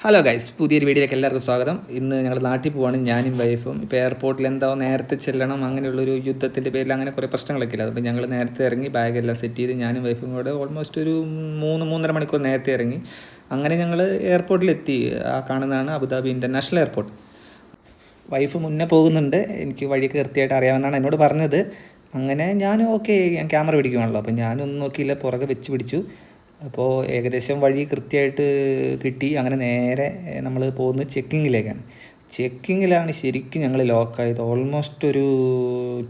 Hello guys, പുതിയൊരു വീഡിയോയിലേക്ക് എല്ലാവർക്കും സ്വാഗതം. ഇന്ന് ഞങ്ങൾ നാട്ടിൽ പോവാണ്, ഞാനും വൈഫും. ഇപ്പോൾ എയർപോർട്ടിൽ എന്താ നേരത്തെ ചെല്ലണം, അങ്ങനെയുള്ളൊരു യുദ്ധത്തിൻ്റെ പേരിൽ അങ്ങനെ കുറേ പ്രശ്നങ്ങളൊക്കെ ഇല്ല. അപ്പോൾ ഞങ്ങൾ നേരത്തെ ഇറങ്ങി ബാഗെല്ലാം സെറ്റ് ചെയ്ത് ഞാനും വൈഫും കൂടെ ഓൾമോസ്റ്റ് ഒരു 3-3.5 മണിക്കൂർ നേരത്തെ ഇറങ്ങി. അങ്ങനെ ഞങ്ങൾ എയർപോർട്ടിലെത്തി. ആ കാണുന്നതാണ് അബുദാബി ഇൻ്റർനാഷണൽ എയർപോർട്ട്. വൈഫ് മുന്നേ പോകുന്നുണ്ട്, എനിക്ക് വഴിയൊക്കെ കൃത്യമായിട്ട് അറിയാമെന്നാണ് എന്നോട് പറഞ്ഞത്. അങ്ങനെ ഞാൻ ഓക്കെ, ഞാൻ ക്യാമറ പിടിക്കുവാണല്ലോ, അപ്പോൾ ഞാനൊന്നും നോക്കിയില്ല, പുറകെ വെച്ച് പിടിച്ചു. അപ്പോൾ ഏകദേശം വഴി കൃത്യമായിട്ട് കിട്ടി. അങ്ങനെ നേരെ നമ്മൾ പോകുന്നത് ചെക്കിങ്ങിലേക്കാണ്. ചെക്കിങ്ങിലാണ് ശരിക്കും ഞങ്ങൾ ലോക്കായത്. ഓൾമോസ്റ്റ് ഒരു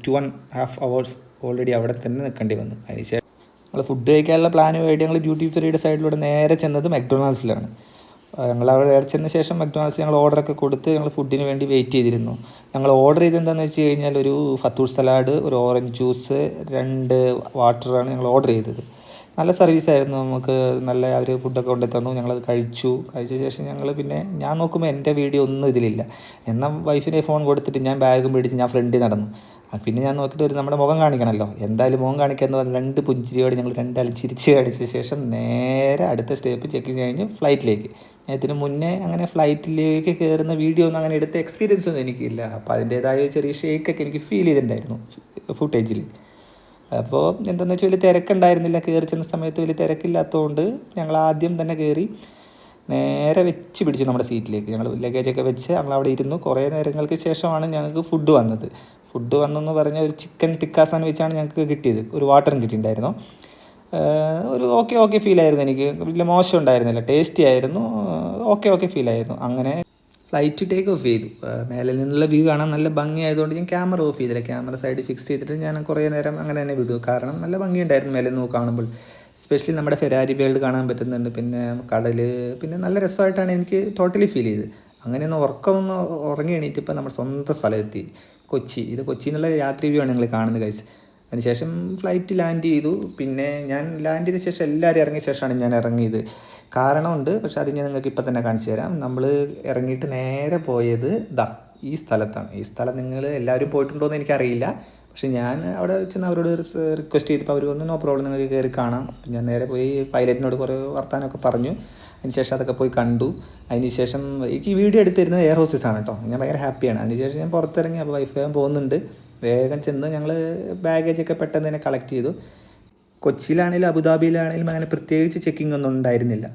2.5 hours ഓൾറെഡി അവിടെ തന്നെ നിൽക്കേണ്ടി വന്നു. അതിനുശേഷം ഞങ്ങൾ ഫുഡ് കഴിക്കാനുള്ള പ്ലാനുമായിട്ട് ഞങ്ങൾ ഡ്യൂട്ടി ഫ്രീയുടെ സൈഡിലൂടെ നേരെ ചെന്നത് മക്ഡൊണാൾഡ്സിലാണ്. ഞങ്ങൾ അവിടെ ചെന്ന ശേഷം മക്ഡൊണാൾഡ്സ് ഞങ്ങൾ ഓർഡറൊക്കെ കൊടുത്ത് ഞങ്ങൾ ഫുഡിന് വേണ്ടി വെയിറ്റ് ചെയ്തിരുന്നു. ഞങ്ങൾ ഓർഡർ ചെയ്ത് എന്താണെന്ന് വെച്ച് കഴിഞ്ഞാൽ ഒരു ഫത്തൂർ സലാഡ്, ഒരു ഓറഞ്ച് ജ്യൂസ്, 2 വാട്ടറാണ് ഞങ്ങൾ ഓർഡർ ചെയ്തത്. നല്ല സർവീസായിരുന്നു. നമുക്ക് നല്ല അവർ ഫുഡൊക്കെ കൊണ്ടു തന്നു. ഞങ്ങളത് കഴിച്ച ശേഷം ഞാൻ നോക്കുമ്പോൾ എൻ്റെ വീഡിയോ ഒന്നും ഇതിലില്ല. എന്നാൽ വൈഫിനെ ഫോൺ കൊടുത്തിട്ട് ഞാൻ ബാഗും പിടിച്ച് ഞാൻ ഫ്രണ്ടിൽ നടന്നു. പിന്നെ ഞാൻ നോക്കിയിട്ട് നമ്മുടെ മുഖം കാണിക്കണമല്ലോ, എന്തായാലും മുഖം കാണിക്കാമെന്ന് പറഞ്ഞാൽ 2 പുഞ്ചിരിയോട് ഞങ്ങൾ രണ്ടാളും ചിരിച്ച് കാണിച്ച ശേഷം നേരെ അടുത്ത സ്റ്റെപ്പ് ചെക്കിങ് കഴിഞ്ഞ് ഫ്ലൈറ്റിലേക്ക്. ഞാൻ ഇതിന് മുന്നേ അങ്ങനെ ഫ്ലൈറ്റിലേക്ക് കയറുന്ന വീഡിയോ ഒന്നും അങ്ങനെ എടുത്ത എക്സ്പീരിയൻസ് ഒന്നും എനിക്കില്ല. അപ്പോൾ അതിൻ്റേതായ ചെറിയ ഷേക്കൊക്കെ എനിക്ക് ഫീൽ ചെയ്തിട്ടുണ്ടായിരുന്നു ഫുട്ടേജിൽ. അപ്പോൾ എന്താണെന്ന് വെച്ചാൽ വലിയ തിരക്കുണ്ടായിരുന്നില്ല. കയറി ചെന്ന സമയത്ത് വലിയ തിരക്കില്ലാത്തതുകൊണ്ട് ഞങ്ങൾ ആദ്യം തന്നെ കയറി നേരെ വെച്ച് പിടിച്ചു നമ്മുടെ സീറ്റിലേക്ക്. ഞങ്ങൾ ലഗേജൊക്കെ വെച്ച് ഞങ്ങളവിടെ ഇരുന്നു. കുറേ നേരങ്ങൾക്ക് ശേഷമാണ് ഞങ്ങൾക്ക് ഫുഡ് വന്നത്. ഫുഡ് വന്നെന്ന് പറഞ്ഞാൽ ഒരു ചിക്കൻ ടിക്ക സാൻഡ്വിച്ചാണ് ഞങ്ങൾക്ക് കിട്ടിയത്. ഒരു വാട്ടറും കിട്ടിയിട്ടുണ്ടായിരുന്നു. ഒരു ഓക്കെ ഫീലായിരുന്നു എനിക്ക്. വലിയ മോശം ഉണ്ടായിരുന്നില്ല, ടേസ്റ്റി ആയിരുന്നു. ഓക്കെ ഫീലായിരുന്നു. അങ്ങനെ ഫ്ലൈറ്റ് ടേക്ക് ഓഫ് ചെയ്തു. മേലിൽ നിന്നുള്ള വ്യൂ കാണാൻ നല്ല ഭംഗിയായതുകൊണ്ട് ഞാൻ ക്യാമറ ഓഫ് ചെയ്തില്ല. ക്യാമറ സൈഡിൽ ഫിക്സ് ചെയ്തിട്ട് ഞാൻ കുറേ നേരം അങ്ങനെ തന്നെ വിടൂ. കാരണം നല്ല ഭംഗിയുണ്ടായിരുന്നു മേലിൽ നിന്ന് കാണുമ്പോൾ. എസ്പെഷ്യലി നമ്മുടെ ഫെരാരി വേൾഡ് കാണാൻ പറ്റുന്നുണ്ട്. പിന്നെ കടൽ, പിന്നെ നല്ല രസമായിട്ടാണ് എനിക്ക് ടോട്ടലി ഫീൽ ചെയ്തത്. അങ്ങനെ ഒന്ന് ഉറങ്ങി എണീറ്റ് ഇപ്പോൾ നമ്മുടെ സ്വന്തം സ്ഥലമെത്തി, കൊച്ചി. ഇത് കൊച്ചി എന്നുള്ള രാത്രി വ്യൂ ആണ് നിങ്ങൾ കാണുന്നത് ഗൈസ്. അതിനുശേഷം ഫ്ലൈറ്റ് ലാൻഡ് ചെയ്തു. പിന്നെ ഞാൻ ലാൻഡ് ചെയ്ത ശേഷം എല്ലാവരും ഇറങ്ങിയ ശേഷമാണ് ഞാൻ ഇറങ്ങിയത്. കാരണമുണ്ട്, പക്ഷെ അത് ഞാൻ നിങ്ങൾക്ക് ഇപ്പം തന്നെ കാണിച്ചു തരാം. നമ്മൾ ഇറങ്ങിയിട്ട് നേരെ പോയത് ഈ സ്ഥലത്താണ്. ഈ സ്ഥലം നിങ്ങൾ എല്ലാവരും പോയിട്ടുണ്ടോ എന്ന് എനിക്കറിയില്ല. പക്ഷെ ഞാൻ അവിടെ വെച്ച് അവരോട് റിക്വസ്റ്റ് ചെയ്തപ്പോൾ അവർ പറഞ്ഞു നോ പ്രോബ്ലം, നിങ്ങൾക്ക് കയറി കാണാം. ഞാൻ നേരെ പോയി പൈലറ്റിനോട് കുറേ വർത്താനമൊക്കെ പറഞ്ഞു. അതിനുശേഷം അതൊക്കെ പോയി കണ്ടു. അതിനുശേഷം എനിക്ക് ഈ വീഡിയോ എടുത്തിരുന്നത് എയർ ഹോസ്റ്റസാണ് കേട്ടോ. ഞാൻ ഭയങ്കര ഹാപ്പിയാണ്. അതിനുശേഷം ഞാൻ പുറത്തിറങ്ങി. അപ്പോൾ വൈഫ് പോകുന്നുണ്ട്. വേഗം ചെന്ന് ഞങ്ങൾ ബാഗേജൊക്കെ പെട്ടെന്ന് തന്നെ കളക്ട് ചെയ്തു. കൊച്ചിയിലാണെങ്കിലും അബുദാബിയിലാണെങ്കിലും അങ്ങനെ പ്രത്യേകിച്ച് ചെക്കിംഗ് ഒന്നും ഉണ്ടായിരുന്നില്ല.